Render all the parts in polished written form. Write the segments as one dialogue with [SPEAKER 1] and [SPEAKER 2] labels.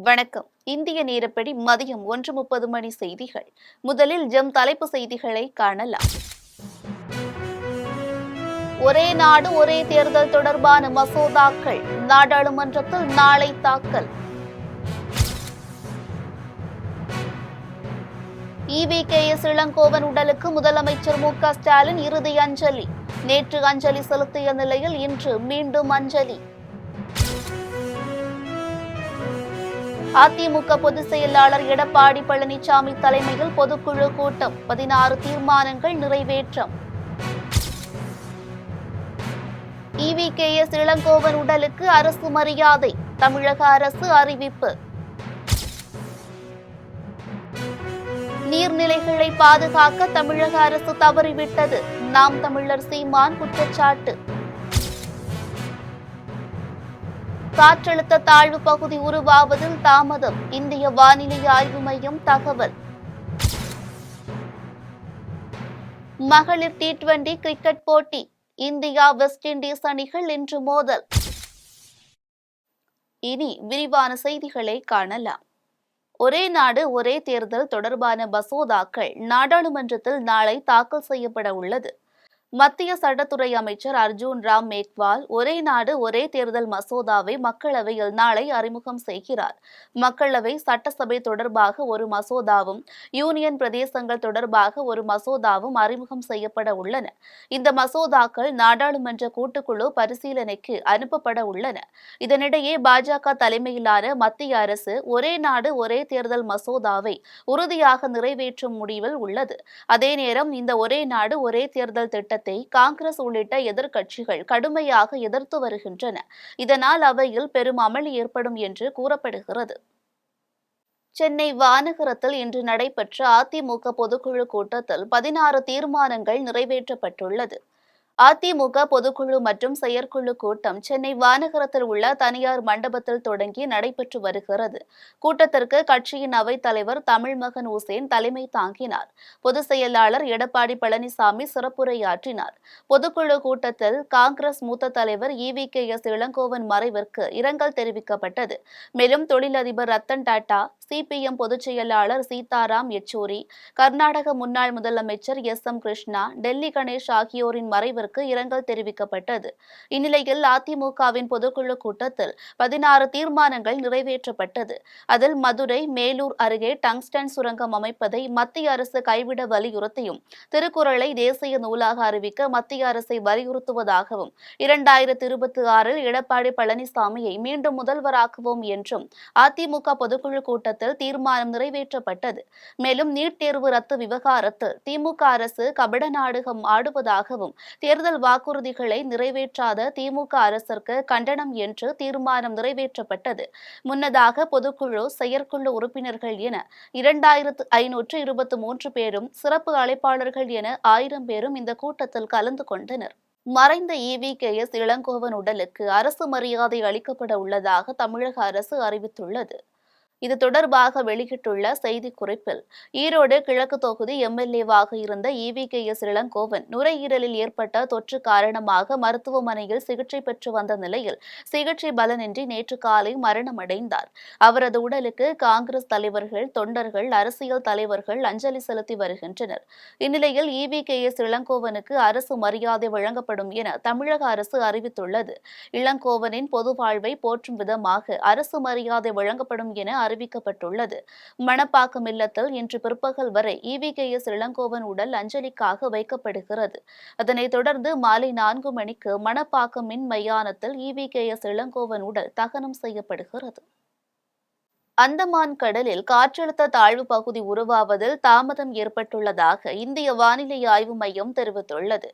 [SPEAKER 1] வணக்கம். இந்திய நேரப்படி மதியம் 1:30 மணி செய்திகள். முதலில் தலைப்பு செய்திகளை காணலாம். ஒரே நாடு ஒரே தேர்தல் தொடர்பான மசோதாக்கள் நாடாளுமன்றத்தில் நாளை தாக்கல். EVKS இளங்கோவன் உடலுக்கு முதலமைச்சர் மு.க. ஸ்டாலின் இறுதி அஞ்சலி. நேற்று அஞ்சலி செலுத்திய நிலையில் இன்று மீண்டும் அஞ்சலி. அதிமுக பொதுச் செயலாளர் எடப்பாடி பழனிசாமி தலைமையில் பொதுக்குழு கூட்டம். 16 தீர்மானங்கள் நிறைவேற்றம். EVKS இளங்கோவன் உடலுக்கு அரசு மரியாதை. தமிழக அரசு அறிவிப்பு. நீர்நிலைகளை பாதுகாக்க தமிழக அரசு தவறிவிட்டது. நாம் தமிழர் சீமான் குற்றச்சாட்டு. காற்றழுத்த தாழ்வு பகுதி உருவாவதில் தாமதம். இந்திய வானிலை ஆய்வு மையம் தகவல். மகளிர் T20 கிரிக்கெட் போட்டி. இந்தியா வெஸ்ட் இண்டீஸ் அணிகள் இன்று மோதல். இனி விரிவான செய்திகளை காணலாம். ஒரே நாடு ஒரே தேர்தல் தொடர்பான மசோதாக்கள் நாடாளுமன்றத்தில் நாளை தாக்கல் செய்யப்பட உள்ளது. மத்திய சட்டத்துறை அமைச்சர் அர்ஜுன் ராம் மேக்வால் ஒரே நாடு ஒரே தேர்தல் மசோதாவை மக்களவையில் நாளை அறிமுகம் செய்கிறார். மக்களவை சட்டசபை தொடர்பாக ஒரு மசோதாவும் யூனியன் பிரதேசங்கள் தொடர்பாக ஒரு மசோதாவும் அறிமுகம் செய்யப்பட உள்ளன. இந்த மசோதாக்கள் நாடாளுமன்ற கூட்டுக்குழு பரிசீலனைக்கு அனுப்பப்பட உள்ளன. இதனிடையே பாஜக தலைமையிலான மத்திய அரசு ஒரே நாடு ஒரே தேர்தல் மசோதாவை உறுதியாக நிறைவேற்றும் முடிவில் உள்ளது. அதே நேரம் இந்த ஒரே நாடு ஒரே தேர்தல் திட்டத்தை காங்கிரஸ் உள்ளிட்ட எதிர்க்கட்சிகள் கடுமையாக எதிர்த்து வருகின்றன. இதனால் அவையில் பெரும் அமளி ஏற்படும் என்று கூறப்படுகிறது. சென்னை வானகரத்தில் இன்று நடைபெற்ற அதிமுக பொதுக்குழு கூட்டத்தில் 16 தீர்மானங்கள் நிறைவேற்றப்பட்டுள்ளது. அதிமுக பொதுக்குழு மற்றும் செயற்குழு கூட்டம் சென்னை வானகரத்தில் உள்ள தனியார் மண்டபத்தில் தொடங்கி நடைபெற்று வருகிறது. கூட்டத்திற்கு கட்சியின் அவைத் தலைவர் தமிழ்மகன் உசேன் தலைமை தாங்கினார். பொதுச் செயலாளர் எடப்பாடி பழனிசாமி சிறப்புரையாற்றினார். பொதுக்குழு கூட்டத்தில் காங்கிரஸ் மூத்த தலைவர் EVKS இளங்கோவன் மறைவிற்கு இரங்கல் தெரிவிக்கப்பட்டது. மேலும் தொழிலதிபர் ரத்தன் டாடா, CPM பொதுச் செயலாளர் சீதாராம் யெச்சூரி, கர்நாடக முன்னாள் முதலமைச்சர் SM கிருஷ்ணா, டெல்லி கணேஷ் ஆகியோரின் மறைவிற்கு இரங்கல் தெரிவிக்கப்பட்டது. இந்நிலையில் அதிமுகவின் பொதுக்குழு கூட்டத்தில் 16 தீர்மானங்கள் நிறைவேற்றப்பட்டது. அதில் மதுரை, மேலூர் அருகே டங்ஸ்டன் சுரங்கம் அமைப்பதை மத்திய அரசு கைவிட வலியுறுத்தியும், திருக்குறளை தேசிய நூலாக அறிவிக்க மத்திய அரசை வலியுறுத்துவதாகவும், 2026இல் எடப்பாடி பழனிசாமியை மீண்டும் முதல்வராக்குவோம் என்றும் அதிமுக பொதுக்குழு கூட்டத்தில் தீர்மானம் நிறைவேற்றப்பட்டது. மேலும் நீட் தேர்வு ரத்து விவகாரத்தில் திமுக அரசு கபட நாடகம் ஆடுவதாகவும், தேர்தல் வாக்குறுதிகளை நிறைவேற்றாத திமுக அரசிற்கு கண்டனம் என்று தீர்மானம் நிறைவேற்றப்பட்டது. முன்னதாக பொதுக்குழு, செயற்குழு உறுப்பினர்கள் என 2523 பேரும், சிறப்பு அழைப்பாளர்கள் என 1000 பேரும் இந்த கூட்டத்தில் கலந்து கொண்டனர். மறைந்த EVKS இளங்கோவன் உடலுக்கு அரசு மரியாதை அளிக்கப்பட உள்ளதாக தமிழக அரசு அறிவித்துள்ளது. இது தொடர்பாக வெளியிட்டுள்ள செய்திக்குறிப்பில், ஈரோடு கிழக்கு தொகுதி MLA-வாக இருந்த EVKS இளங்கோவன் நுரையீரலில் ஏற்பட்ட தொற்று காரணமாக மருத்துவமனையில் சிகிச்சை பெற்று வந்த நிலையில் சிகிச்சை பலனின்றி நேற்று காலை மரணமடைந்தார். அவரது உடலுக்கு காங்கிரஸ் தலைவர்கள், தொண்டர்கள், அரசியல் தலைவர்கள் அஞ்சலி செலுத்தி வருகின்றனர். இந்நிலையில் EVKS இளங்கோவனுக்கு அரசு மரியாதை வழங்கப்படும் என தமிழக அரசு அறிவித்துள்ளது. இளங்கோவனின் பொது வாழ்வை போற்றும் விதமாக அரசு மரியாதை வழங்கப்படும் என அறிவிக்கப்பட்டுள்ளது. மணப்பாக்கம் இல்லத்தில் இன்று பிற்பகல் வரை EVKS இளங்கோவன் உடல் அஞ்சலிக்காக வைக்கப்படுகிறது. அதனைத் தொடர்ந்து மாலை 4 மணிக்கு மணப்பாக்கம் மின் மையானத்தில் EVKS இளங்கோவன் உடல் தகனம் செய்யப்படுகிறது. அந்தமான் கடலில் காற்றழுத்த தாழ்வு பகுதி உருவாவதில் தாமதம் ஏற்பட்டுள்ளதாக இந்திய வானிலை ஆய்வு மையம் தெரிவித்துள்ளது.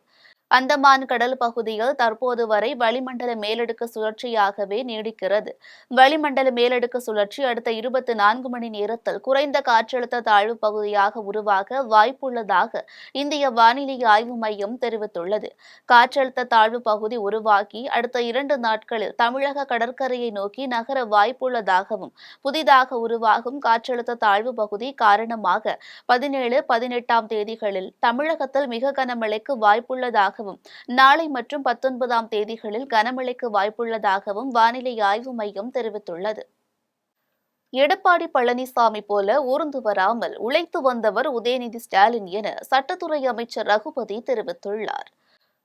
[SPEAKER 1] அந்தமான் கடல் பகுதியில் தற்போது வரை வளிமண்டல மேலடுக்கு சுழற்சியாகவே நீடிக்கிறது. வளிமண்டல மேலடுக்கு சுழற்சி அடுத்த 24 மணி நேரத்தில் குறைந்த காற்றழுத்த தாழ்வு பகுதியாக உருவாக வாய்ப்புள்ளதாக இந்திய வானிலை ஆய்வு மையம் தெரிவித்துள்ளது. காற்றழுத்த தாழ்வு பகுதி உருவாகி அடுத்த 2 நாட்களில் தமிழக கடற்கரையை நோக்கி நகர வாய்ப்புள்ளதாகவும், புதிதாக உருவாகும் காற்றழுத்த தாழ்வு பகுதி காரணமாக 17, 18ஆம் தேதிகளில் தமிழகத்தில் மிக கனமழைக்கு வாய்ப்புள்ளதாகவும், நாளை மற்றும் 19ஆம் தேதிகளில் கனமழைக்கு வாய்ப்புள்ளதாகவும் வானிலை ஆய்வு மையம் தெரிவித்துள்ளது. எடப்பாடி பழனிசாமி போல ஊர்ந்து வராமல் உழைத்து வந்தவர் உதயநிதி ஸ்டாலின் என சட்டத்துறை அமைச்சர் ரகுபதி தெரிவித்துள்ளார்.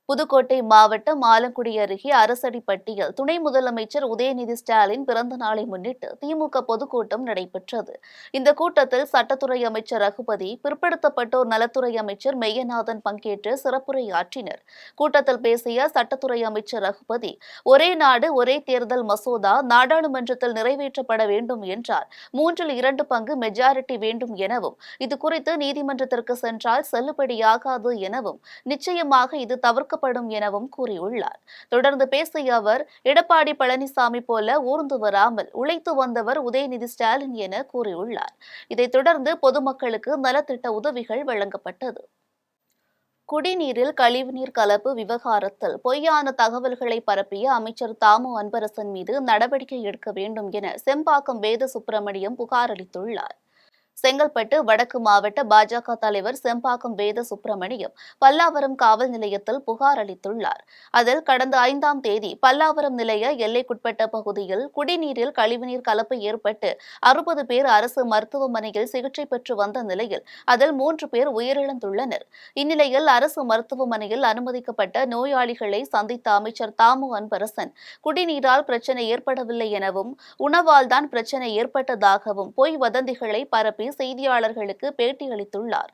[SPEAKER 1] புதுக்கோட்டை மாவட்டம் ஆலங்குடி அருகே அரசடிப்பட்டியில் துணை முதலமைச்சர் உதயநிதி ஸ்டாலின் பிறந்த நாளை முன்னிட்டு திமுக பொதுக்கூட்டம் நடைபெற்றது. இந்த கூட்டத்தில் சட்டத்துறை அமைச்சர் ரகுபதி, பிற்படுத்தப்பட்டோர் நலத்துறை அமைச்சர் மெய்யநாதன் பங்கேற்று சிறப்புரையாற்றினர். கூட்டத்தில் பேசிய சட்டத்துறை அமைச்சர் ரகுபதி, ஒரே நாடு ஒரே தேர்தல் மசோதா நாடாளுமன்றத்தில் நிறைவேற்றப்பட வேண்டும் என்றார். 2/3 மெஜாரிட்டி வேண்டும் எனவும், இதுகுறித்து நீதிமன்றத்திற்கு சென்றால் செல்லுபடியாகாது எனவும், நிச்சயமாக இது தவிர்க்க எனவும் கூறியுள்ளார். தொடர்ந்து பேசிய அவர், எடப்பாடி பழனிசாமி போல ஊர்ந்து வராமல் உழைத்து வந்தவர் உதயநிதி ஸ்டாலின் என கூறியுள்ளார். இதைத் தொடர்ந்து பொதுமக்களுக்கு நலத்திட்ட உதவிகள் வழங்கப்பட்டது. குடிநீரில் கழிவுநீர் கலப்பு விவகாரத்தில் பொய்யான தகவல்களை பரப்பிய அமைச்சர் தாமு அன்பரசன் மீது நடவடிக்கை எடுக்க வேண்டும் என செம்பாக்கம் வேத சுப்பிரமணியம் புகார் அளித்துள்ளார். செங்கல்பட்டு வடக்கு மாவட்ட பாஜக தலைவர் செம்பாக்கம் வேத சுப்பிரமணியம் பல்லாவரம் காவல் நிலையத்தில் புகார் அளித்துள்ளார். அதில் கடந்த 5ஆம் தேதி பல்லாவரம் நிலைய எல்லைக்குட்பட்ட பகுதியில் குடிநீரில் கழிவுநீர் கலப்பு ஏற்பட்டு 60 பேர் அரசு மருத்துவமனையில் சிகிச்சை பெற்று வந்த நிலையில் அதில் 3 பேர் உயிரிழந்துள்ளனர். இந்நிலையில் அரசு மருத்துவமனையில் அனுமதிக்கப்பட்ட நோயாளிகளை சந்தித்த அமைச்சர் தாமு அன்பரசன், குடிநீரால் பிரச்சனை ஏற்படவில்லை எனவும், உணவால் தான் பிரச்சனை ஏற்பட்டதாகவும் பொய் வதந்திகளை பரப்பி செய்தியாளர்களுக்கு பேட்டியளித்துள்ளார்.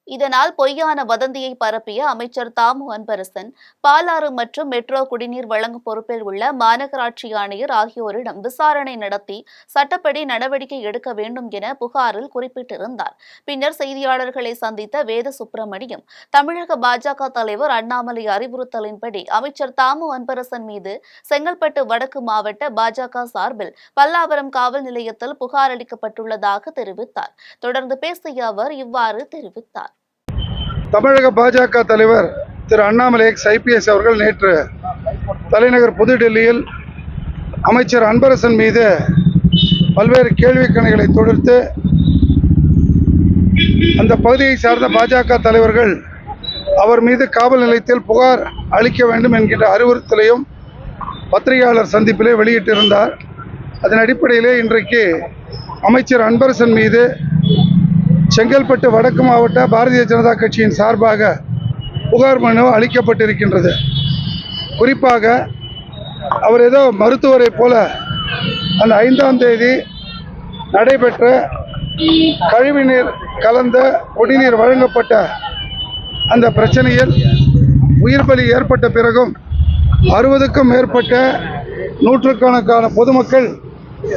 [SPEAKER 1] இதனால் பொய்யான வதந்தியை பரப்பிய அமைச்சர் தாமு அன்பரசன், பாலாறு மற்றும் மெட்ரோ குடிநீர் வழங்கும் பொறுப்பில் உள்ள மாநகராட்சி ஆணையர் ஆகியோரிடம் விசாரணை நடத்தி சட்டப்படி நடவடிக்கை எடுக்க வேண்டும் என புகாரில் குறிப்பிட்டிருந்தார். பின்னர் செய்தியாளர்களை சந்தித்த வேத சுப்பிரமணியம், தமிழக பாஜக தலைவர் அண்ணாமலை அறிவுறுத்தலின்படி அமைச்சர் தாமு அன்பரசன் மீது செங்கல்பட்டு வடக்கு மாவட்ட பாஜக சார்பில் பல்லாவரம் காவல் நிலையத்தில் புகார் அளிக்கப்பட்டுள்ளதாக தெரிவித்தார். தொடர்ந்து பேசிய அவர் இவ்வாறு தெரிவித்தார்.
[SPEAKER 2] தமிழக பாஜக தலைவர் திரு அண்ணாமலை ஐபிஎஸ் அவர்கள் நேற்று தலைநகர் புதுடெல்லியில் அமைச்சர் அன்பரசன் மீது பல்வேறு கேள்விக்கணைகளை தொடுத்து அந்த பகுதியை சார்ந்த பாஜக தலைவர்கள் அவர் மீது காவல் நிலையத்தில் புகார் அளிக்க வேண்டும் என்கின்ற அறிவுறுத்தலையும் பத்திரிகையாளர் சந்திப்பிலே வெளியிட்டிருந்தார். அதன் அடிப்படையிலே இன்றைக்கு அமைச்சர் அன்பரசன் மீது செங்கல்பட்டு வடக்கு மாவட்ட பாரதிய ஜனதா கட்சியின் சார்பாக புகார் மனு அளிக்கப்பட்டிருக்கின்றது. குறிப்பாக அவர் ஏதோ மருத்துவரை போல அந்த 5ஆம் தேதி நடைபெற்ற கழிவுநீர் கலந்த குடிநீர் வழங்கப்பட்ட அந்த பிரச்சனையில் உயிர் பலி ஏற்பட்ட பிறகும் 60க்கும் மேற்பட்ட நூற்றுக்கணக்கான பொதுமக்கள்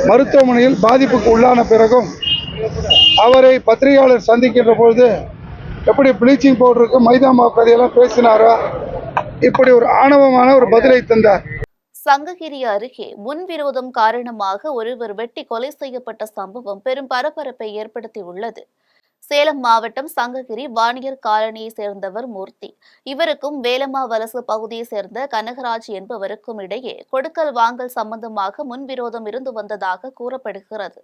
[SPEAKER 2] மருத்துவமனையில் பாதிப்புக்கு உள்ளான பிறகும் அவரை பத்திரிகையாளர் சந்திக்கின்ற பொழுது எப்படி ப்ளீச்சிங் பவுடருக்கு மைதா மாவு கதையெல்லாம் பேசினாரோ இப்படி ஒரு ஆணவமான ஒரு பதிலை தந்தார்.
[SPEAKER 1] சங்ககிரி அருகே முன்விரோதம் காரணமாக ஒருவர் வெட்டி கொலை செய்யப்பட்ட சம்பவம் பெரும் பரபரப்பை ஏற்படுத்தியுள்ளது. சேலம் மாவட்டம் சங்ககிரி வாணியர் காலனியை சேர்ந்தவர் மூர்த்தி. இவருக்கும் வேலம்மா வலசு பகுதியை சேர்ந்த கனகராஜ் என்பவருக்கும் இடையே கொடுக்கல் வாங்கல் சம்பந்தமாக முன்விரோதம் இருந்து வந்ததாக கூறப்படுகிறது.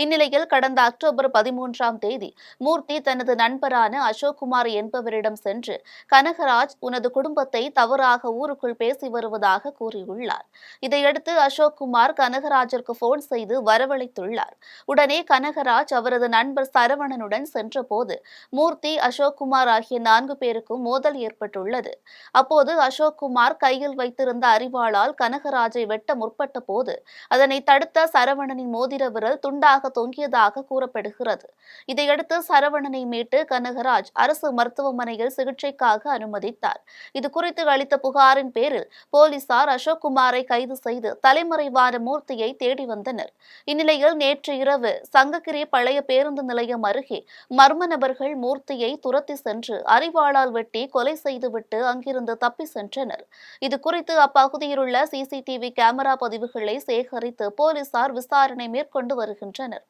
[SPEAKER 1] இந்நிலையில் கடந்த அக்டோபர் 13ஆம் தேதி மூர்த்தி தனது நண்பரான அசோக்குமார் என்பவரிடம் சென்று, கனகராஜ் உனது குடும்பத்தை தவறாக ஊருக்குள் பேசி வருவதாக கூறியுள்ளார். இதையடுத்து அசோக்குமார் கனகராஜிற்கு போன் செய்து வரவழைத்துள்ளார். உடனே கனகராஜ் அவரது நண்பர் சரவணனுடன் சென்றபோது மூர்த்தி, அசோக்குமார் ஆகிய 4 பேருக்கும் மோதல் ஏற்பட்டுள்ளது. அப்போது அசோக்குமார் கையில் வைத்திருந்த அரிவாளால் கனகராஜை வெட்ட முற்பட்ட போது அதனை தடுத்த சரவணனின் மோதிர விரல் துண்டாக தொங்கியதாக கூறப்படுகிறது. இதையடுத்து சரவணனை மீட்டு கனகராஜ் அரசு மருத்துவமனையில் சிகிச்சைக்காக அனுமதித்தார். இதுகுறித்து அளித்த புகாரின் பேரில் போலீசார் அசோக்குமாரை கைது செய்து தலைமறைவான மூர்த்தியை தேடி வந்தனர். இந்நிலையில் நேற்று இரவு சங்ககிரி பழைய பேருந்து நிலையம் அருகே மர்ம நபர்கள் மூர்த்தியை துரத்தி சென்று அரிவாளால் வெட்டி கொலை செய்துவிட்டு அங்கிருந்து தப்பி சென்றனர். இதுகுறித்து அப்பகுதியில் உள்ள சிசிடிவி கேமரா பதிவுகளை சேகரித்து போலீசார் விசாரணை மேற்கொண்டு வருகின்றனர்.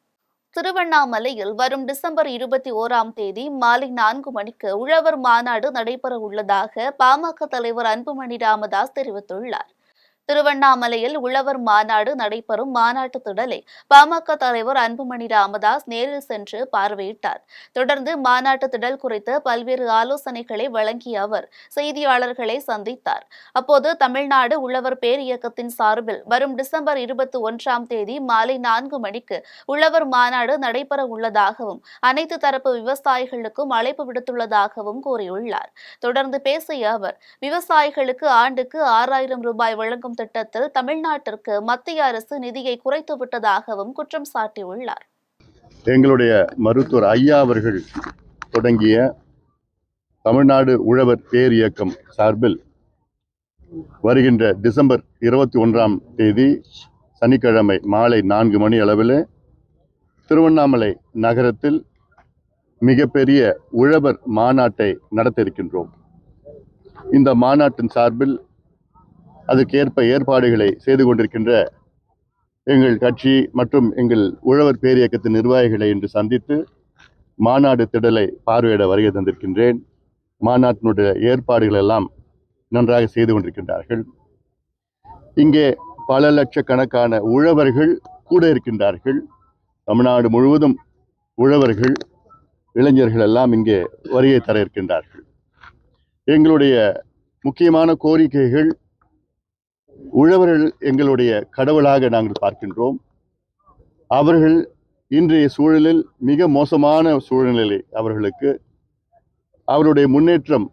[SPEAKER 1] திருவண்ணாமலையில் வரும் டிசம்பர் 21ஆம் தேதி மாலை 4 மணிக்கு உழவர் மாநாடு நடைபெற உள்ளதாக பாமக தலைவர் அன்புமணி ராமதாஸ் தெரிவித்துள்ளார். திருவண்ணாமலையில் உழவர் மாநாடு நடைபெறும் மாநாட்டு திடலை பாமக தலைவர் அன்புமணி ராமதாஸ் நேரில் சென்று பார்வையிட்டார். தொடர்ந்து மாநாட்டு திடல் குறித்து பல்வேறு ஆலோசனைகளை வழங்கிய அவர் செய்தியாளர்களை சந்தித்தார். அப்போது தமிழ்நாடு உழவர் பேர் இயக்கத்தின் சார்பில் வரும் டிசம்பர் 21 மாலை 4 மணிக்கு உழவர் மாநாடு நடைபெற உள்ளதாகவும் அனைத்து தரப்பு விவசாயிகளுக்கும் அழைப்பு விடுத்துள்ளதாகவும் கூறியுள்ளார். தொடர்ந்து பேசிய அவர் விவசாயிகளுக்கு ஆண்டுக்கு 6000 ரூபாய் வழங்கும் திட்டத்தில் தமிழ்நாட்டிற்கு மத்திய அரசு நிதியை குறைத்து விட்டதாகவும் குற்றம் சாட்டியுள்ளார்.
[SPEAKER 3] எங்களுடைய மருத்துவர் ஐயா அவர்கள் தொடங்கிய தமிழ்நாடு உழவர் பேர் இயக்கம் சார்பில் வருகின்ற டிசம்பர் 21 சனிக்கிழமை மாலை 4 மணி அளவில் திருவண்ணாமலை நகரத்தில் மிகப்பெரிய உழவர் மாநாட்டை நடத்த இருக்கின்றோம். இந்த மாநாட்டின் சார்பில் அதற்கேற்ப ஏற்பாடுகளை செய்து கொண்டிருக்கின்ற எங்கள் கட்சி மற்றும் எங்கள் உழவர் பேர் இயக்கத்தின் நிர்வாகிகளை இன்று சந்தித்து மாநாடு திடலை பார்வையிட வருகை தந்திருக்கின்றேன். மாநாட்டினுடைய ஏற்பாடுகள் எல்லாம் நன்றாக செய்து கொண்டிருக்கின்றார்கள். இங்கே பல லட்சக்கணக்கான உழவர்கள் கூட இருக்கின்றார்கள். தமிழ்நாடு முழுவதும் உழவர்கள் இளைஞர்கள் எல்லாம் இங்கே வருகை தர இருக்கின்றார்கள். எங்களுடைய முக்கியமான கோரிக்கைகள், உழவர்கள் எங்களுடைய கடவுளாக நாங்கள் பார்க்கின்றோம். அவர்கள் இன்றைய சூழலில் மிக மோசமான சூழ்நிலை, அவர்களுக்கு அவருடைய முன்னேற்றம்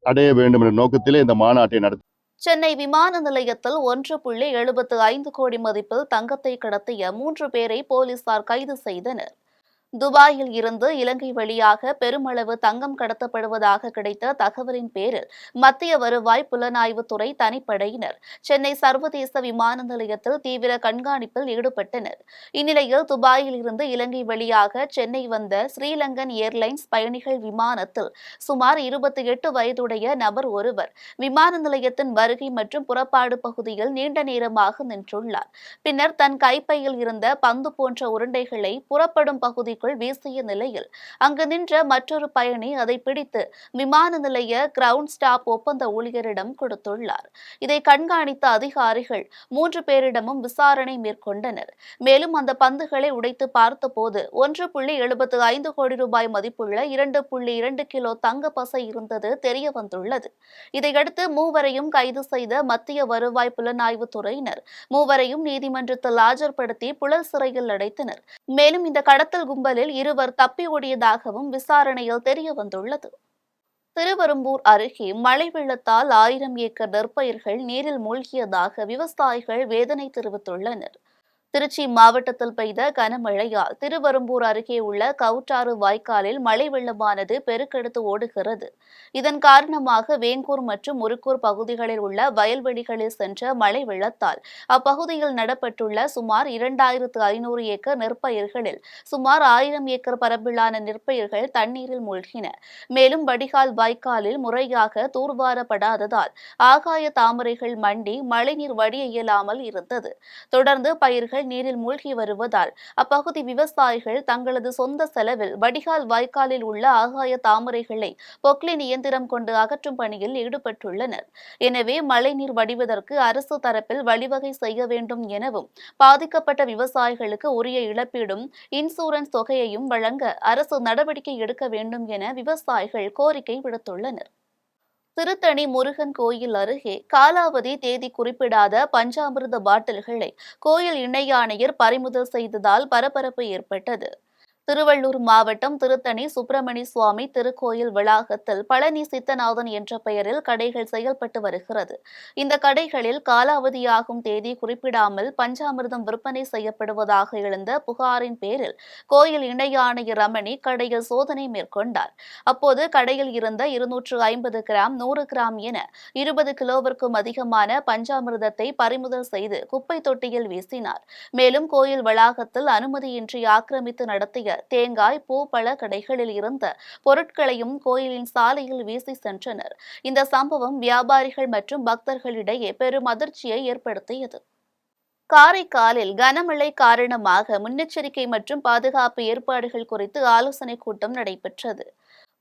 [SPEAKER 3] அடைய வேண்டும் என்ற நோக்கத்திலே இந்த மாநாட்டை நடத்த.
[SPEAKER 1] சென்னை விமான நிலையத்தில் 1.75 கோடி மதிப்பில் தங்கத்தை கடத்திய 3 பேரை போலீசார் கைது செய்தனர். துபாயில் இருந்து இலங்கை வழியாக பெருமளவு தங்கம் கடத்தப்படுவதாக கிடைத்த தகவலின் பேரில் மத்திய வருவாய் புலனாய்வுத்துறை தனிப்படையினர் சென்னை சர்வதேச விமான நிலையத்தில் தீவிர கண்காணிப்பில் ஈடுபட்டனர். இந்நிலையில் துபாயில் இருந்து இலங்கை வழியாக சென்னை வந்த ஸ்ரீலங்கன் ஏர்லைன்ஸ் பயணிகள் விமானத்தில் சுமார் 28 வயதுடைய நபர் ஒருவர் விமான நிலையத்தின் வருகை மற்றும் புறப்பாடு பகுதியில் நீண்ட நேரமாக நின்றுள்ளார். பின்னர் தன் கைப்பையில் இருந்த பந்து போன்ற உருண்டைகளை புறப்படும் பகுதி வீசிய நிலையில் அங்கு நின்ற மற்றொரு பயணி அதை பிடித்து விமான நிலைய கிரவுண்ட் ஸ்டாப் ஒப்பந்த ஊழியரிடம் கொடுத்துள்ளார். இதை கண்காணித்த அதிகாரிகள் 3 பேரிடமும் விசாரணை மேற்கொண்டனர். மேலும் அந்த பந்துகளை உடைத்து பார்த்தபோது 1.75 கோடி ரூபாய் மதிப்புள்ள 2.2 கிலோ தங்க பசை இருந்தது தெரிய வந்துள்ளது. இதையடுத்து மூவரையும் கைது செய்த மத்திய வருவாய் புலனாய்வு துறையினர் மூவரையும் நீதிமன்றத்தில் ஆஜர்படுத்தி புழல் சிறையில் அடைத்தனர். மேலும் இந்த கடத்தல் கும்பலில் இருவர் தப்பி ஓடியதாகவும் விசாரணையில் தெரிய வந்துள்ளது. திருவெரும்பூர் அருகே மழை வெள்ளத்தால் 1000 ஏக்கர் நெற்பயிர்கள் நீரில் மூழ்கியதாக விவசாயிகள் வேதனை தெரிவித்துள்ளனர். திருச்சி மாவட்டத்தில் பெய்த கனமழையால் திருவெரும்பூர் அருகே உள்ள கவுட்டாறு வாய்க்காலில் மழை வெள்ளமானது பெருக்கெடுத்து ஓடுகிறது. இதன் காரணமாக வேங்கூர் மற்றும் முருக்கூர் பகுதிகளில் உள்ள வயல்வெளிகளில் சென்ற மழை வெள்ளத்தால் அப்பகுதியில் நடப்பட்டுள்ள சுமார் 2500 ஏக்கர் நெற்பயிர்களில் சுமார் 1000 ஏக்கர் பரப்பிலான நெற்பயிர்கள் தண்ணீரில் மூழ்கின. மேலும் வடிகால் வாய்க்காலில் முறையாக தூர்வாரப்படாததால் ஆகாய தாமரைகள் மண்டி மழைநீர் வடிய இயலாமல் இருந்தது. தொடர்ந்து பயிர்கள் நீரில் மூழ்கி வருவதால் அப்பகுதி விவசாயிகள் தங்களது சொந்த செலவில் வடிகால் வாய்க்காலில் உள்ள ஆகாய தாமரைகளை பொக்லின் இயந்திரம் கொண்டு அகற்றும் பணியில் ஈடுபட்டுள்ளனர். எனவே மழைநீர் வடிவதற்கு அரசு தரப்பில் வழிவகை செய்ய வேண்டும் எனவும் பாதிக்கப்பட்ட விவசாயிகளுக்கு உரிய இழப்பீடும் இன்சூரன்ஸ் தொகையையும் வழங்க அரசு நடவடிக்கை எடுக்க வேண்டும் என விவசாயிகள் கோரிக்கை விடுத்துள்ளனர். திருத்தணி முருகன் கோயில் அருகே காலாவதி தேதி குறிப்பிடாத பஞ்சாமிர்த பாட்டில்களை கோயில் இணை ஆணையர் பறிமுதல் செய்ததால் பரபரப்பு ஏற்பட்டது. திருவள்ளூர் மாவட்டம் திருத்தணி சுப்பிரமணிய சுவாமி திருக்கோயில் வளாகத்தில் பழனி சித்தநாதன் என்ற பெயரில் கடைகள் செயல்பட்டு வருகிறது. இந்த கடைகளில் காலாவதியாகும் தேதி குறிப்பிடாமல் பஞ்சாமிர்தம் விற்பனை செய்யப்படுவதாக எழுந்த புகாரின் பேரில் கோயில் இணை ஆணையர் ரமணி கடையில் சோதனை மேற்கொண்டார். அப்போது கடையில் இருந்த 250 கிராம் 100 கிராம் என 20 கிலோவிற்கும் அதிகமான பஞ்சாமிர்தத்தை பறிமுதல் செய்து குப்பை தொட்டியில் வீசினார். மேலும் கோயில் வளாகத்தில் அனுமதியின்றி ஆக்கிரமித்து நடத்திய தேங்காய் பூ பழ கடைகளில் இருந்த பொருட்களையும் கோயிலின் சாலையில் வீசி சென்றனர். இந்த சம்பவம் வியாபாரிகள் மற்றும் பக்தர்களிடையே பெரும் அதிர்ச்சியை ஏற்படுத்தியது. காரைக்காலில் கனமழை காரணமாக முன்னெச்சரிக்கை மற்றும் பாதுகாப்பு ஏற்பாடுகள் குறித்து ஆலோசனைக் கூட்டம் நடைபெற்றது.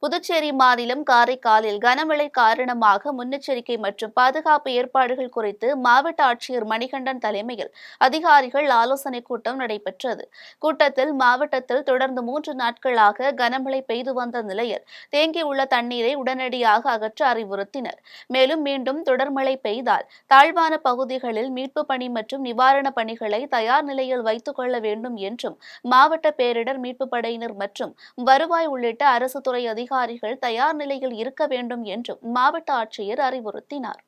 [SPEAKER 1] புதுச்சேரி மாநிலம் காரைக்காலில் கனமழை காரணமாக முன்னெச்சரிக்கை மற்றும் பாதுகாப்பு ஏற்பாடுகள் குறித்து மாவட்ட ஆட்சியர் மணிகண்டன் தலைமையில் அதிகாரிகள் ஆலோசனைக் கூட்டம் நடைபெற்றது. கூட்டத்தில் மாவட்டத்தில் தொடர்ந்து 3 நாட்களாக கனமழை பெய்து வந்த நிலையில் தேங்கியுள்ள தண்ணீரை உடனடியாக அகற்ற அறிவுறுத்தினர். மேலும் மீண்டும் தொடர் மழை பெய்தால் தாழ்வான பகுதிகளில் மீட்புப் பணி மற்றும் நிவாரணப் பணிகளை தயார் நிலையில் வைத்துக் கொள்ள வேண்டும் என்றும் மாவட்ட பேரிடர் மீட்புப் படையினர் மற்றும் வருவாய் உள்ளிட்ட அரசு துறை அதிகாரிகள் தயார் நிலையில் இருக்க வேண்டும் என்றும் மாவட்ட ஆட்சியர் அறிவுறுத்தினார்.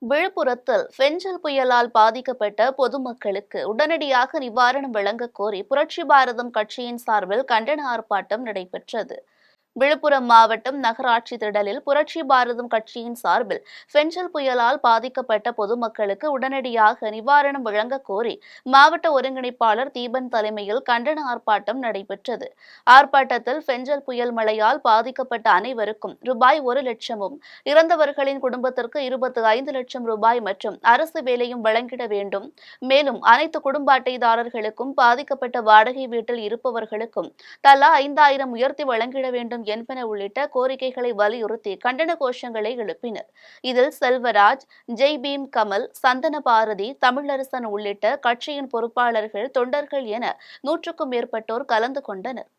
[SPEAKER 1] விழுப்புரத்தில் பெஞ்சல் புயலால் பாதிக்கப்பட்ட பொதுமக்களுக்கு உடனடியாக நிவாரணம் வழங்கக் கோரி புரட்சி பாரதம் கட்சியின் சார்பில் கண்டன ஆர்ப்பாட்டம் நடைபெற்றது. விழுப்புரம் மாவட்டம் நகராட்சி திடலில் புரட்சி பாரதம் கட்சியின் சார்பில் பெஞ்சல் புயலால் பாதிக்கப்பட்ட பொதுமக்களுக்கு உடனடியாக நிவாரணம் வழங்கக் கோரி மாவட்ட ஒருங்கிணைப்பாளர் தீபன் தலைமையில் கண்டன ஆர்ப்பாட்டம் நடைபெற்றது. ஆர்ப்பாட்டத்தில் பெஞ்சல் புயல் மழையால் பாதிக்கப்பட்ட அனைவருக்கும் ரூபாய் 1 லட்சமும், இறந்தவர்களின் குடும்பத்திற்கு 25 லட்சம் ரூபாய் மற்றும் அரசு வேலையும் வழங்கிட வேண்டும். மேலும் அனைத்து குடும்ப அட்டைதாரர்களுக்கும் பாதிக்கப்பட்ட வாடகை வீட்டில் இருப்பவர்களுக்கும் தலா 5000 உயர்த்தி வழங்கிட வேண்டும் என்பன உள்ளிட்ட கோரிக்கைகளை வலியுறுத்தி கண்டன கோஷங்களை எழுப்பினர். இதில் செல்வராஜ், ஜெய்பீம் கமல், சந்தன பாரதி, தமிழரசன் உள்ளிட்ட கட்சியின் பொறுப்பாளர்கள், தொண்டர்கள் என 100க்கும் மேற்பட்டோர் கலந்து கொண்டனர்.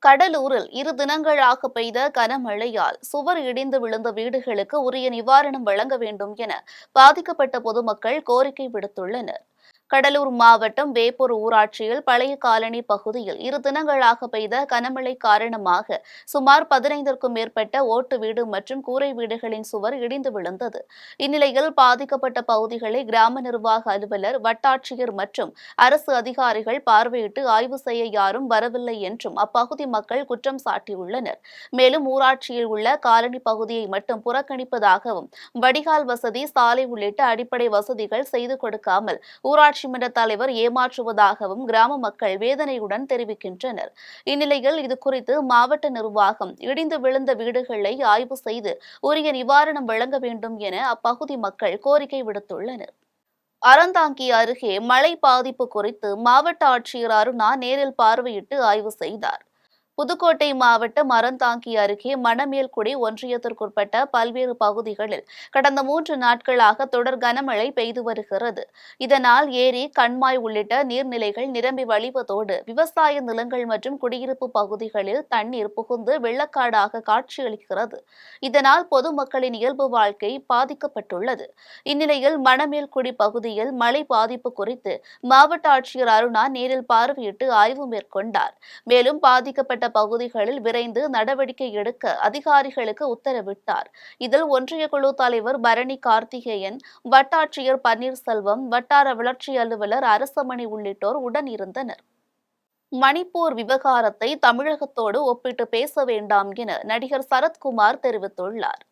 [SPEAKER 1] கடலூரில் 2 தினங்களாக பெய்த கனமழையால் சுவர் இடிந்து விழுந்த வீடுகளுக்கு உரிய நிவாரணம் வழங்க வேண்டும் என பாதிக்கப்பட்ட பொதுமக்கள் கோரிக்கை விடுத்துள்ளனர். கடலூர் மாவட்டம் வேப்பூர் ஊராட்சியில் பழைய காலனி பகுதியில் 2 தினங்களாக பெய்த கனமழை காரணமாக சுமார் 15க்கும் மேற்பட்ட ஓட்டு வீடு மற்றும் கூரை வீடுகளின் சுவர் இடிந்து விழுந்தது. இந்நிலையில் பாதிக்கப்பட்ட பகுதிகளை கிராம நிர்வாக அலுவலர், வட்டாட்சியர் மற்றும் அரசு அதிகாரிகள் பார்வையிட்டு ஆய்வு செய்ய யாரும் வரவில்லை என்றும் அப்பகுதி மக்கள் குற்றம் சாட்டியுள்ளனர். மேலும் ஊராட்சியில் உள்ள காலனி பகுதியை மட்டும் புறக்கணிப்பதாகவும், வடிகால் வசதி, சாலை உள்ளிட்ட அடிப்படை வசதிகள் செய்து கொடுக்காமல் ஊராட்சி மன்ற தலைவர் ஏமாற்றுவதாகவும் கிராம மக்கள் வேதனையுடன் தெரிவிக்கின்றனர். இந்நிலையில் இதுகுறித்து மாவட்ட நிர்வாகம் இடிந்து விழுந்த வீடுகளை ஆய்வு செய்து உரிய நிவாரணம் வழங்க வேண்டும் என அப்பகுதி மக்கள் கோரிக்கை விடுத்துள்ளனர். அறந்தாங்கி அருகே மழை பாதிப்பு குறித்து மாவட்ட ஆட்சியர் அருணா நேரில் பார்வையிட்டு ஆய்வு செய்தார். புதுக்கோட்டை மாவட்டம் அறந்தாங்கி அருகே மணமேல்குடி ஒன்றியத்திற்குட்பட்ட பல்வேறு பகுதிகளில் கடந்த 3 நாட்களாக தொடர் கனமழை பெய்து வருகிறது. இதனால் ஏரி, கண்மாய் உள்ளிட்ட நீர்நிலைகள் நிரம்பி வழிவதோடு விவசாய நிலங்கள் மற்றும் குடியிருப்பு பகுதிகளில் தண்ணீர் புகுந்து வெள்ளக்காடாக காட்சியளிக்கிறது. இதனால் பொதுமக்களின் இயல்பு வாழ்க்கை பாதிக்கப்பட்டுள்ளது. இந்நிலையில் மணமேல்குடி பகுதியில் மழை பாதிப்பு குறித்து மாவட்ட ஆட்சியர் அருணா நேரில் பார்வையிட்டு ஆய்வு மேற்கொண்டார். மேலும் பாதிக்கப்பட்ட பகுதிகளில் விரைந்து நடவடிக்கை எடுக்க அதிகாரிகளுக்கு உத்தரவிட்டார். இதில் ஒன்றிய குழு தலைவர் பரணி கார்த்திகேயன், வட்டாட்சியர் பன்னீர்செல்வம், வட்டார வளர்ச்சி அலுவலர் அரசமணி உள்ளிட்டோர் உடன் இருந்தனர். மணிப்பூர் விவகாரத்தை தமிழகத்தோடு ஒப்பிட்டு பேச வேண்டாம் என நடிகர் சரத்குமார் தெரிவித்துள்ளார்.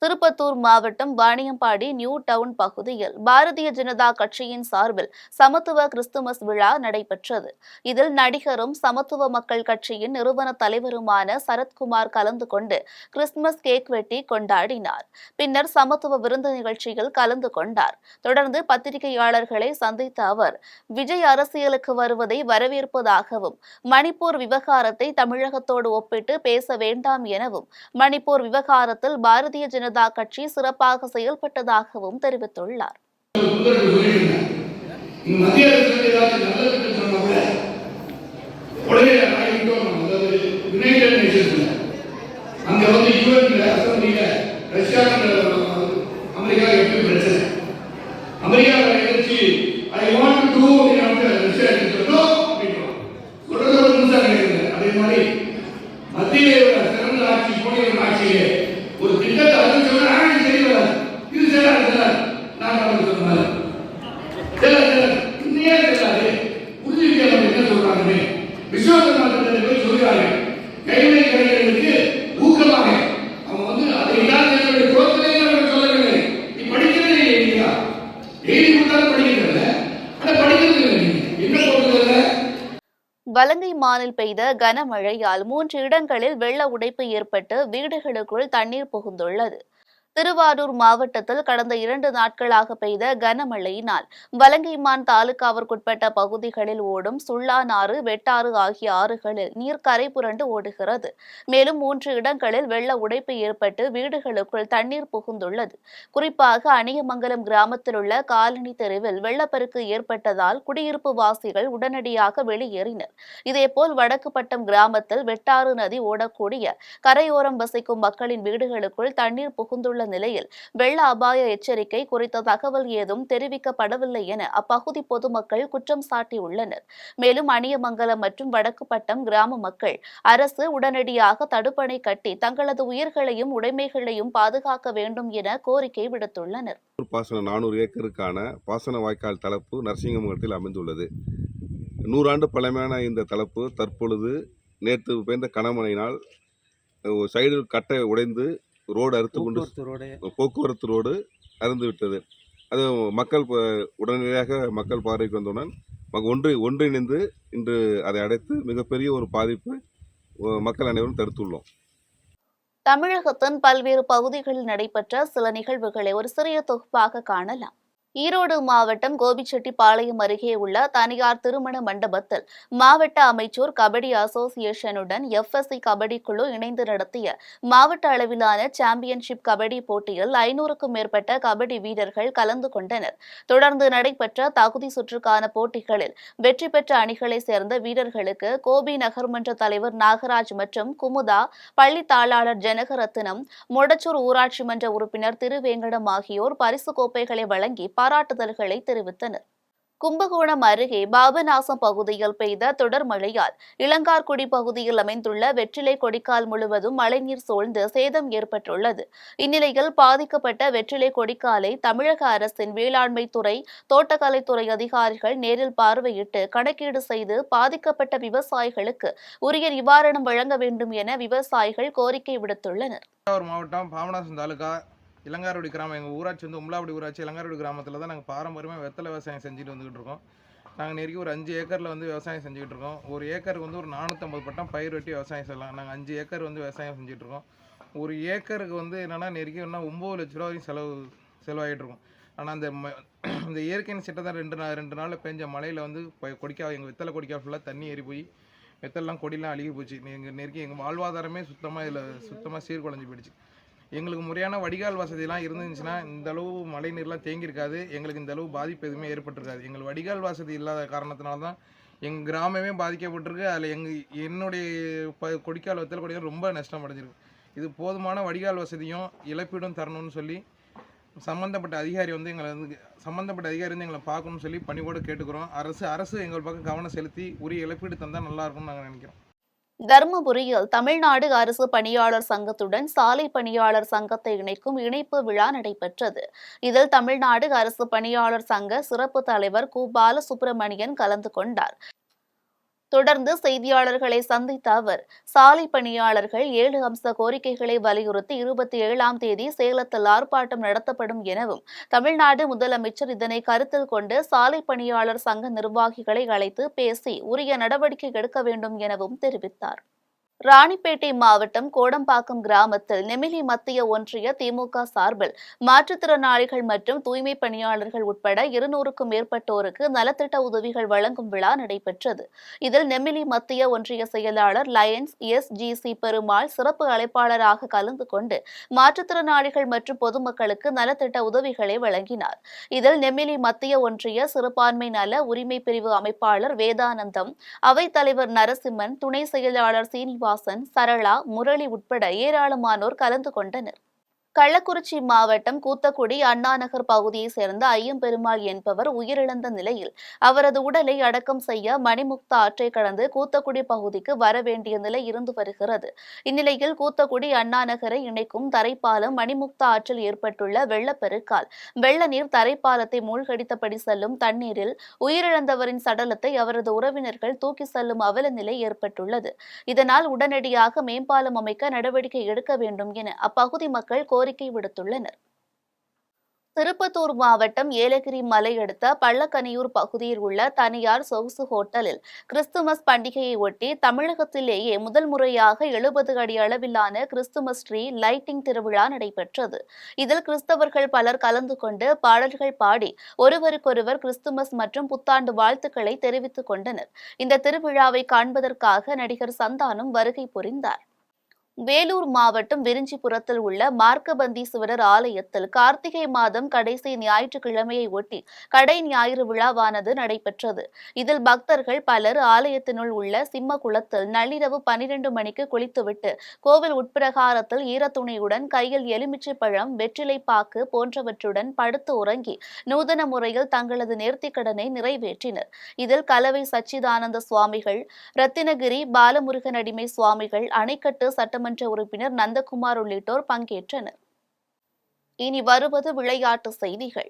[SPEAKER 1] திருப்பத்தூர் மாவட்டம் வாணியம்பாடி நியூ டவுன் பகுதியில் பாரதிய ஜனதா கட்சியின் சார்பில் சமத்துவ கிறிஸ்துமஸ் விழா நடைபெற்றது. இதில் நடிகரும் சமத்துவ மக்கள் கட்சியின் நிறுவன தலைவருமான சரத்குமார் கலந்து கொண்டு கிறிஸ்துமஸ் கேக் வெட்டி கொண்டாடினார். பின்னர் சமத்துவ விருந்து நிகழ்ச்சியில் கலந்து கொண்டார். தொடர்ந்து பத்திரிகையாளர்களை சந்தித்த அவர், விஜய் அரசியலுக்கு வருவதை வரவேற்பதாகவும், மணிப்பூர் விவகாரத்தை தமிழகத்தோடு ஒப்பிட்டு பேச வேண்டாம் எனவும், மணிப்பூர் விவகாரத்தில் பாரதிய ஜனதா கட்சி சிறப்பாக செயல்பட்டதாகவும் தெரிவித்துள்ளார்.
[SPEAKER 4] ஒரு திட்டத்தை இது என்ன சொல்றாங்க, விஸ்வகர்மா திட்டத்தை போய் சொல்றாங்க, கைவினை கலைஞர்களுக்கு ஊக்கமாக அவங்க அதை இல்லாத குளத்திலே சொல்ல எழுதி கொடுத்தாலும் படிக்கிறதில்ல. ஆனா படிக்கிறது இல்லை. என்ன போடுறதில்ல?
[SPEAKER 1] வலங்கை மானில் பெய்த கனமழையால் 3 இடங்களில் வெள்ள உடைப்பு ஏற்பட்டு வீடுகளுக்குள் தண்ணீர் புகுந்துள்ளது. திருவாரூர் மாவட்டத்தில் கடந்த 2 நாட்களாக பெய்த கனமழையினால் வலங்கைமான் தாலுகாவிற்குட்பட்ட பகுதிகளில் ஓடும் சுள்ளானாறு, வெட்டாறு ஆகிய ஆறுகளில் நீர் கரை புரண்டு ஓடுகிறது. மேலும் 3 இடங்களில் வெள்ள உடைப்பு ஏற்பட்டு வீடுகளுக்குள் தண்ணீர் புகுந்துள்ளது. குறிப்பாக அணியமங்கலம் கிராமத்தில் உள்ள காலனி தெருவில் வெள்ளப்பெருக்கு ஏற்பட்டதால் குடியிருப்பு வாசிகள் உடனடியாக வெளியேறினர். இதேபோல் வடக்கு பட்டம் கிராமத்தில் வெட்டாறு நதி ஓடக்கூடிய கரையோரம் வசிக்கும் மக்களின் வீடுகளுக்குள் தண்ணீர் புகுந்துள்ள நிலையில் வெள்ள அபாய எச்சரிக்கை குறித்த தகவல் ஏதும் தெரிவிக்கப்படவில்லை என அப்பகுதி பொதுமக்கள் குற்றம் சாட்டியுள்ளனர். மேலும் அணியமங்கலம் மற்றும் வடக்கு பட்டம் கிராம மக்கள் அரசு உடனடியாக தடுப்பணை கட்டி தங்களது உயிர்களையும் உடைமைகளையும் பாதுகாக்க வேண்டும் என கோரிக்கை விடுத்துள்ளனர்.
[SPEAKER 5] பாசன 400 ஏக்கருக்கான பாசன வாய்க்கால் தளப்பு நரசிங்கமங்கலத்தில் அமைந்துள்ளது. 100 ஆண்டு பழமையான இந்த தளப்பு தற்பொழுது நேற்று பெய்த கனமழையினால் சைடு கட்டை உடைந்து ரோடு அறுத்து கொண்டு போக்குவரத்து ரோடு அறுந்து விட்டது. அது மக்கள் உடனடியாக மக்கள் பார்வைக்கு வந்தவுடன் ஒன்றிணைந்து இன்று அதை அடைத்து மிகப்பெரிய ஒரு பாதிப்பு மக்கள் அனைவரும் தடுத்துள்ளோம்.
[SPEAKER 1] தமிழகத்தின் பல்வேறு பகுதிகளில் நடைபெற்ற சில நிகழ்வுகளை ஒரு சிறிய தொகுப்பாக காணலாம். ஈரோடு மாவட்டம் கோபிச்செட்டிப்பாளையம் அருகே உள்ள தனியார் திருமண மண்டபத்தில் மாவட்ட அமைச்சர் கபடி அசோசியேஷனுடன் FSC கபடி குழு இணைந்து நடத்திய மாவட்ட அளவிலான சாம்பியன்ஷிப் கபடி போட்டியில் 500க்கும் மேற்பட்ட கபடி வீரர்கள் கலந்து கொண்டனர். தொடர்ந்து நடைபெற்ற தகுதி சுற்றுக்கான போட்டிகளில் வெற்றி பெற்ற அணிகளைச் சேர்ந்த வீரர்களுக்கு கோபி நகர்மன்ற தலைவர் நாகராஜ் மற்றும் குமுதா, பள்ளி தாளாளர் ஜனகரத்தினம், மொடச்சூர் ஊராட்சி மன்ற உறுப்பினர் திருவேங்கடம் ஆகியோர் பரிசு கோப்பைகளை வழங்கி பாராட்டுதல்களை தெரிவித்தனர். கும்பகோணம் அருகே பாபநாசம் பகுதியில் பெய்த தொடர் மழையால் இளங்கார்குடி பகுதியில் அமைந்துள்ள வெற்றிலை கொடிக்கால் முழுவதும் மழைநீர் சூழ்ந்து சேதம் ஏற்பட்டுள்ளது. இந்நிலையில் பாதிக்கப்பட்ட வெற்றிலை கொடிக்காலை தமிழக அரசின் வேளாண்மை துறை, தோட்டக்கலைத்துறை அதிகாரிகள் நேரில் பார்வையிட்டு கணக்கீடு செய்து பாதிக்கப்பட்ட விவசாயிகளுக்கு உரிய நிவாரணம் வழங்க வேண்டும் என விவசாயிகள் கோரிக்கை விடுத்துள்ளனர்.
[SPEAKER 6] மாவட்டம் பாபநாசம் தாலுகா இளங்காரக்குடி கிராமம், எங்கள் ஊராட்சி உம்லாபடி ஊராட்சி இளங்காரக்குடி கிராமத்தில் தான் நாங்கள் பாரம்பரியமாக வெத்தலை விவசாயம் செஞ்சுட்டு வந்துக்கிட்டு இருக்கோம். நாங்கள் நெருக்கி ஒரு 5 ஏக்கரில் விவசாயம் செஞ்சுக்கிட்டு இருக்கோம். ஒரு ஏக்கருக்கு ஒரு 450 பட்டம் பயிர் வெட்டி விவசாயம் செய்யலாம். நாங்கள் 5 ஏக்கர் விவசாயம் செஞ்சுட்டு இருக்கோம். ஒரு ஏக்கருக்கு என்னென்னா நெருக்கி 9 லட்ச ரூபா வரைக்கும் செலவாகிட்டு இருக்கும். ஆனால் இந்த இயற்கையின் சிட்டத்தான் 2 நாளில் பெஞ்ச மழையில் கொடிக்கா எங்கள் வெத்தலை கொடிக்கா ஃபுல்லாக தண்ணி ஏறி போய் வெத்தலாம் கொடியெலாம் அழுகி போச்சு. எங்கள் நெருக்கி எங்கள் வாழ்வாதாரமே சுத்தமாக சீர்குலைஞ்சி போயிடுச்சு. எங்களுக்கு முறையான வடிகால் வசதியெல்லாம் இருந்துச்சுன்னா இந்தளவு மழை நீர்லாம் தேங்கியிருக்காது. எங்களுக்கு இந்தளவு பாதிப்பு எதுவுமே ஏற்பட்டிருக்காது. எங்களுக்கு வடிகால் வசதி இல்லாத காரணத்தினால தான் எங்கள் கிராமமே பாதிக்கப்பட்டிருக்கு. அதில் என்னுடைய கொடிக்கால் வெத்தலை கொடிக்கால் ரொம்ப நஷ்டம் அடைஞ்சிருக்கு. இது போதுமான வடிகால் வசதியும் இழப்பீடும் தரணும்னு சொல்லி சம்மந்தப்பட்ட அதிகாரி எங்களை பார்க்கணும்னு சொல்லி பணிவோடு கேட்டுக்கிறோம். அரசு எங்கள் பக்கம் கவனம் செலுத்தி உரிய இழப்பீடு தந்தால் நல்லாயிருக்கும்னு நாங்கள் நினைக்கிறோம்.
[SPEAKER 1] தருமபுரியில் தமிழ்நாடு அரசு பணியாளர் சங்கத்துடன் சாலை பணியாளர் சங்கத்தை இணைக்கும் இணைப்பு விழா நடைபெற்றது. இதில் தமிழ்நாடு அரசு பணியாளர் சங்க சிறப்பு தலைவர் கு. பாலசுப்ரமணியன் கலந்து கொண்டார். தொடர்ந்து செய்தியாளர்களை சந்தித்த அவர், சாலை பணியாளர்கள் 7 அம்ச கோரிக்கைகளை வலியுறுத்தி 27ஆம் தேதி சேலத்தில் ஆர்ப்பாட்டம் நடத்தப்படும் எனவும், தமிழ்நாடு முதலமைச்சர் இதனை கருத்தில் கொண்டு சாலை பணியாளர் சங்க நிர்வாகிகளை அழைத்து பேசி உரிய நடவடிக்கை எடுக்க வேண்டும் எனவும் தெரிவித்தார். ராணிப்பேட்டை மாவட்டம் கோடம்பாக்கம் கிராமத்தில் நெமிலி மத்திய ஒன்றிய திமுக சார்பில் மாற்றுத்திறனாளிகள் மற்றும் தூய்மை பணியாளர்கள் உட்பட 200க்கும் மேற்பட்டோருக்கு நலத்திட்ட உதவிகள் வழங்கும் விழா நடைபெற்றது. இதில் நெமிலி மத்திய ஒன்றிய செயலாளர் லயன்ஸ் SGC பெருமாள் சிறப்பு அழைப்பாளராக கலந்து கொண்டு மாற்றுத்திறனாளிகள் மற்றும் பொதுமக்களுக்கு நலத்திட்ட உதவிகளை வழங்கினார். இதில் நெமிலி மத்திய ஒன்றிய சிறுபான்மை நல உரிமை பிரிவு அமைப்பாளர் வேதானந்தம், அவைத்தலைவர் நரசிம்மன், துணை செயலாளர் சீனிவாசன், சரளா, முரளி உட்பட ஏராளமானோர் கலந்து கொண்டனர். கள்ளக்குறிச்சி மாவட்டம் கூத்தக்குடி அண்ணாநகர் பகுதியைச் சேர்ந்த ஐயம்பெருமாள் என்பவர் உயிரிழந்த நிலையில் அவரது உடலை அடக்கம் செய்ய மணிமுக்தா ஆற்றை கடந்து கூத்தக்குடி பகுதிக்கு வர வேண்டிய நிலை இருந்து வருகிறது. இந்நிலையில் கூத்தக்குடி அண்ணாநகரை இணைக்கும் தரைப்பாலம் மணிமுக்தா ஆற்றில் ஏற்பட்டுள்ள வெள்ளப்பெருக்கால் வெள்ள நீர் தரைப்பாலத்தை மூழ்கடித்தபடி செல்லும் தண்ணீரில் உயிரிழந்தவரின் சடலத்தை அவரது உறவினர்கள் தூக்கி செல்லும் அவல நிலை ஏற்பட்டுள்ளது. இதனால் உடனடியாக மேம்பாலம் அமைக்க நடவடிக்கை எடுக்க வேண்டும் என அப்பகுதி மக்கள் கோரிக்கை விடுத்துள்ளனர். திருப்பத்தூர் மாவட்டம் ஏலகிரி மலை அடுத்த பள்ளக்கனியூர் பகுதியில் உள்ள தனியார் சொகுசு ஹோட்டலில் கிறிஸ்துமஸ் பண்டிகையை ஒட்டி தமிழகத்திலேயே முதல் முறையாக 70 அடி அளவிலான கிறிஸ்துமஸ் ட்ரீ லைட்டிங் திருவிழா நடைபெற்றது. இதில் கிறிஸ்தவர்கள் பலர் கலந்து கொண்டு பாடல்கள் பாடி ஒருவருக்கொருவர் கிறிஸ்துமஸ் மற்றும் புத்தாண்டு வாழ்த்துக்களை தெரிவித்துக் கொண்டனர். இந்த திருவிழாவை காண்பதற்காக நடிகர் சந்தானம் வருகை புரிந்தார். வேலூர் மாவட்டம் விரிஞ்சிபுரத்தில் உள்ள மார்க்கபந்தீஸ்வரர் ஆலயத்தில் கார்த்திகை மாதம் கடைசி ஞாயிற்றுக்கிழமையை ஒட்டி கடை ஞாயிறு விழாவானது நடைபெற்றது. இதில் பக்தர்கள் பலர் ஆலயத்தினுள் உள்ள சிம்ம குளத்தில் நள்ளிரவு 12 மணிக்கு குளித்துவிட்டு கோவில் உட்பிரகாரத்தில் ஈரத்துணியுடன் கையில் எலுமிச்சை பழம், வெற்றிலை பாக்கு போன்றவற்றுடன் படுத்து உறங்கி நூதன முறையில் தங்களது நேர்த்திக்கடனை நிறைவேற்றினர். இதில் கலவை சச்சிதானந்த சுவாமிகள், ரத்தினகிரி பாலமுருகன் அடிமை சுவாமிகள், அணைக்கட்டு சட்டமன்ற உறுப்பினர் நந்தகுமார் உள்ளிட்டோர் பங்கேற்றனர். இனி வருவது விளையாட்டு செய்திகள்.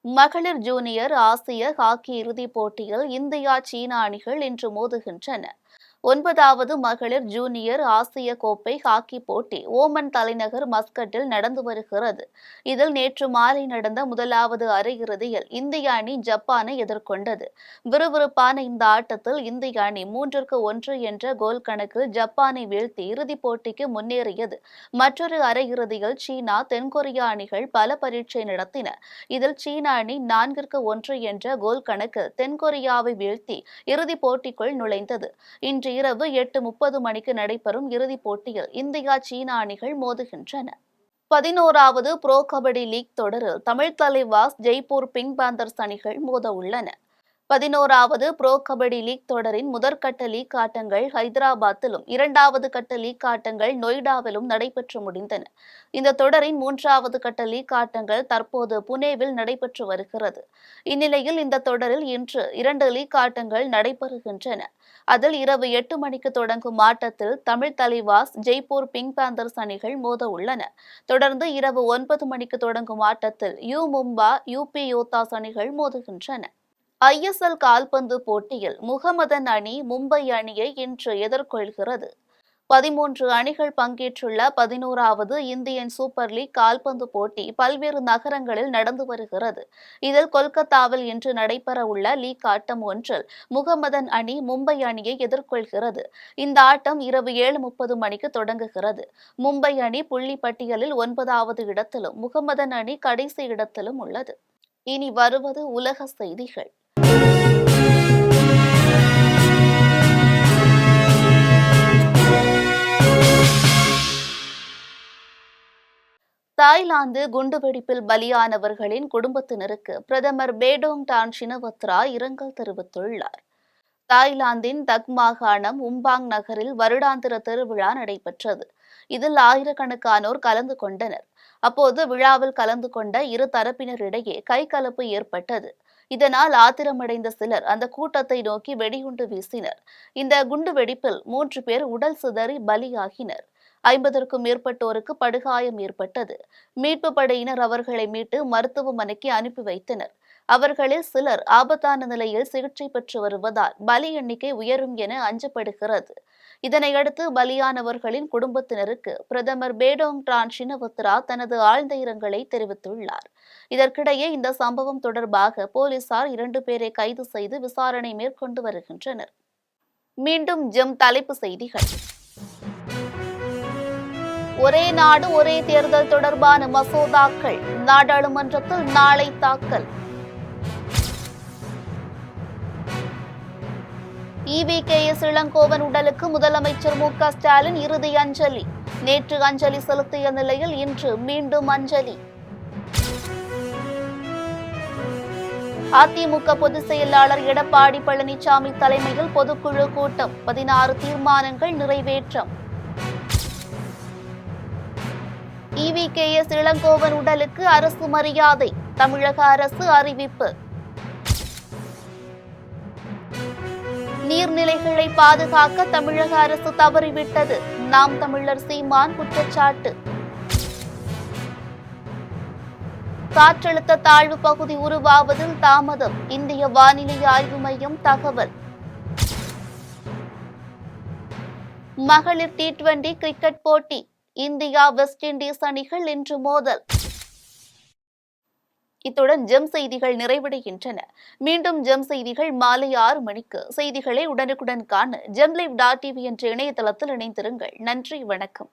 [SPEAKER 1] மகளிர் ஜூனியர் ஆசிய ஹாக்கி இறுதிப் போட்டியில் இந்தியா சீனா அணிகள் இன்று மோதுகின்றன. 9வது மகளிர் ஜூனியர் ஆசிய கோப்பை ஹாக்கி போட்டி ஓமன் தலைநகர் மஸ்கட்டில் நடந்து வருகிறது. இதில் நேற்று மாலை நடந்த முதலாவது அரையிறுதியில் இந்திய அணி ஜப்பானை எதிர்கொண்டது. விறுவிறுப்பான இந்த ஆட்டத்தில் இந்திய அணி 3-1 என்ற கோல் கணக்கில் ஜப்பானை வீழ்த்தி இறுதிப் போட்டிக்கு முன்னேறியது. மற்றொரு அரையிறுதியில் சீனா, தென்கொரியா அணிகள் பல பரீட்சை நடத்தின. இதில் சீன அணி 4-1 என்ற கோல் கணக்கில் தென்கொரியாவை வீழ்த்தி இறுதிப் போட்டிக்குள் நுழைந்தது. இன்று இரவு 8:30 மணிக்கு நடைபெறும் இறுதிப் போட்டியில் இந்தியா சீனா அணிகள் மோதுகின்றன. 11வது புரோ கபடி லீக் தொடரில் தமிழ் தலைவாஸ், ஜெய்ப்பூர் பிங்க் பாந்தர்ஸ் அணிகள் மோத உள்ளன. 11வது புரோ கபடி லீக் தொடரின் முதற்கட்ட லீக் ஆட்டங்கள் ஹைதராபாத்திலும் 2வது கட்ட லீக் ஆட்டங்கள் நொய்டாவிலும் நடைபெற்று முடிந்தன. இந்த தொடரின் 3வது கட்ட லீக் ஆட்டங்கள் தற்போது புனேவில் நடைபெற்று வருகிறது. இந்நிலையில் இந்த தொடரில் இன்று 2 லீக் ஆட்டங்கள் நடைபெறுகின்றன. அதில் இரவு 8 மணிக்கு தொடங்கும் ஆட்டத்தில் தமிழ் தலைவாஸ், ஜெய்ப்பூர் பிங்க் பாந்தர்ஸ் அணிகள் மோத உள்ளன. தொடர்ந்து இரவு 9 மணிக்கு தொடங்கும் ஆட்டத்தில் மும்பா, யூபி யோத்தாஸ் அணிகள் மோதுகின்றன. ISL கால்பந்து போட்டியில் முகமதன் அணி மும்பை அணியை இன்று எதிர்கொள்கிறது. 13 அணிகள் பங்கேற்றுள்ள 11வது இந்தியன் சூப்பர் லீக் கால்பந்து போட்டி பல்வேறு நகரங்களில் நடந்து வருகிறது. இதில் கொல்கத்தாவில் இன்று நடைபெற உள்ள லீக் ஆட்டம் ஒன்றில் முகமதன் அணி மும்பை அணியை எதிர்கொள்கிறது. இந்த ஆட்டம் இரவு 7:30 மணிக்கு தொடங்குகிறது. மும்பை அணி புள்ளி பட்டியலில் 9வது இடத்திலும் முகமதன் அணி கடைசி இடத்திலும் உள்ளது. இனி வருவது உலக செய்திகள். தாய்லாந்து குண்டுவெடிப்பில் பலியானவர்களின் குடும்பத்தினருக்கு பிரதமர் பேடோங் டான் ஷினவத்ரா இரங்கல் தெரிவித்துள்ளார். தாய்லாந்தின் தக் மாகாணம் உம்பாங் நகரில் வருடாந்திர திருவிழா நடைபெற்றது. இதில் ஆயிரக்கணக்கானோர் கலந்து கொண்டனர். அப்போது விழாவில் கலந்து கொண்ட இரு தரப்பினரிடையே கைகலப்பு ஏற்பட்டது. இதனால் ஆத்திரமடைந்த சிலர் அந்த கூட்டத்தை நோக்கி வெடிகுண்டு வீசினர். இந்த குண்டுவெடிப்பில் 3 பேர் உடல் சிதறி பலியாகினர். 50க்கும் மேற்பட்டோருக்கு படுகாயம் ஏற்பட்டது. மீட்பு படையினர் அவர்களை மீட்டு மருத்துவமனைக்கு அனுப்பி வைத்தனர். அவர்களில் சிலர் ஆபத்தான நிலையில் சிகிச்சை பெற்று வருவதால் பலி எண்ணிக்கை உயரும் என அஞ்சப்படுகிறது. இதனையடுத்து பலியானவர்களின் குடும்பத்தினருக்கு பிரதமர் பேடோங் டான் ஷினவத்ரா தனது ஆழ்ந்த இரங்கலை தெரிவித்துள்ளார். இதற்கிடையே இந்த சம்பவம் தொடர்பாக போலீசார் 2 பேரை கைது செய்து விசாரணை மேற்கொண்டு வருகின்றனர். மீண்டும் தலைப்பு செய்திகள். ஒரே நாடு ஒரே தேர்தல் தொடர்பான மசோதாக்கள் நாடாளுமன்றத்தில் நாளை தாக்கல். EVKS இளங்கோவன் உடலுக்கு முதலமைச்சர் மு.க. ஸ்டாலின் இறுதி அஞ்சலி. நேற்று அஞ்சலி செலுத்திய நிலையில் இன்று மீண்டும் அஞ்சலி. அதிமுக பொதுச் செயலாளர் எடப்பாடி பழனிசாமி தலைமையில் பொதுக்குழு கூட்டம். 16 தீர்மானங்கள் நிறைவேற்றம். EVKS இளங்கோவன் உடலுக்கு அரசு மரியாதை. தமிழக அரசு அறிவிப்பு. நீர்நிலைகளை பாதுகாக்க தமிழக அரசு தவறிவிட்டது. நாம் தமிழர் சீமான் குற்றச்சாட்டு. காற்றழுத்த தாழ்வு பகுதி உருவாவதில் தாமதம். இந்திய வானிலை ஆய்வு மையம் தகவல். மகளிர் T20 கிரிக்கெட் போட்டி இந்தியா வெஸ்ட் இண்டீஸ் அணிகள் இன்று மோதல். இத்துடன் ஜெம் செய்திகள் நிறைவடைகின்றன. மீண்டும் ஜெம் செய்திகள் மாலை 6 மணிக்கு. செய்திகளை உடனுக்குடன் காண gemlive.tv என்ற இணையதளத்தில் இணைந்திருங்கள். நன்றி, வணக்கம்.